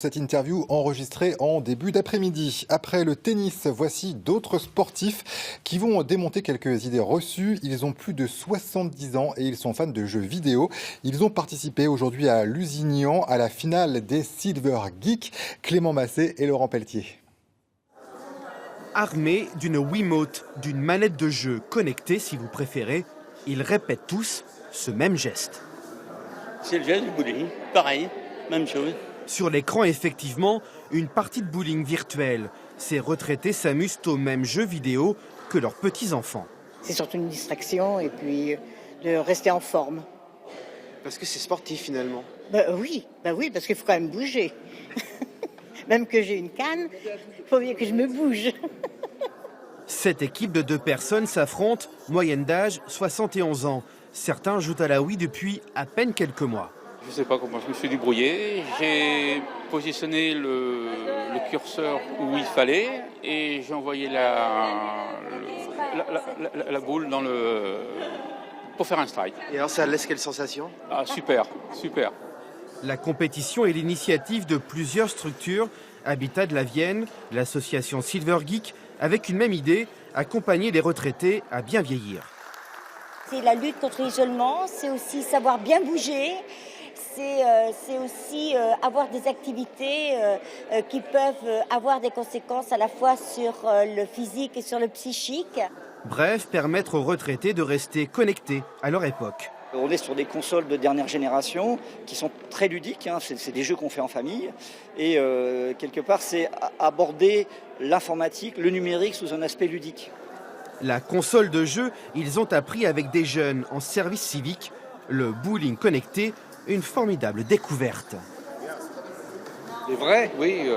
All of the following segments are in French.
Cette interview enregistrée en début d'après-midi. Après le tennis, voici d'autres sportifs qui vont démonter quelques idées reçues. Ils ont plus de 70 ans et ils sont fans de jeux vidéo. Ils ont participé aujourd'hui à Lusignan à la finale des Silver Geeks. Clément Massé et Laurent Pelletier. Armés d'une Wiimote, d'une manette de jeu connectée si vous préférez, ils répètent tous ce même geste. C'est le geste du bowling, pareil, même chose. Sur l'écran, effectivement, une partie de bowling virtuelle. Ces retraités s'amusent aux mêmes jeux vidéo que leurs petits-enfants. C'est surtout une distraction et puis de rester en forme. Parce que c'est sportif finalement. Oui, parce qu'il faut quand même bouger. Même que j'ai une canne, il faut bien que je me bouge. Cette équipe de 2 personnes s'affronte, moyenne d'âge 71 ans. Certains jouent à la Wii depuis à peine quelques mois. Je ne sais pas comment je me suis débrouillé. J'ai positionné le curseur où il fallait et j'ai envoyé la boule pour faire un strike. Et alors ça laisse quelle sensation? Ah, super, super. La compétition est l'initiative de plusieurs structures, Habitat de la Vienne, l'association Silver Geek, avec une même idée, accompagner les retraités à bien vieillir. C'est la lutte contre l'isolement, c'est aussi savoir bien bouger, c'est aussi avoir des activités qui peuvent avoir des conséquences à la fois sur le physique et sur le psychique. Bref, permettre aux retraités de rester connectés à leur époque. On est sur des consoles de dernière génération qui sont très ludiques, c'est des jeux qu'on fait en famille et quelque part c'est aborder l'informatique, le numérique sous un aspect ludique. La console de jeu, ils ont appris avec des jeunes en service civique, le bowling connecté, une formidable découverte. Les vrais, oui,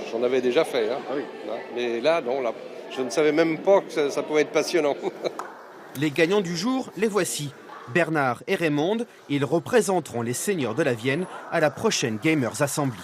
j'en avais déjà fait. Ah oui. Mais là, non, là, je ne savais même pas que ça pouvait être passionnant. Les gagnants du jour, les voici. Bernard et Raymond, ils représenteront les seniors de la Vienne à la prochaine Gamers Assembly.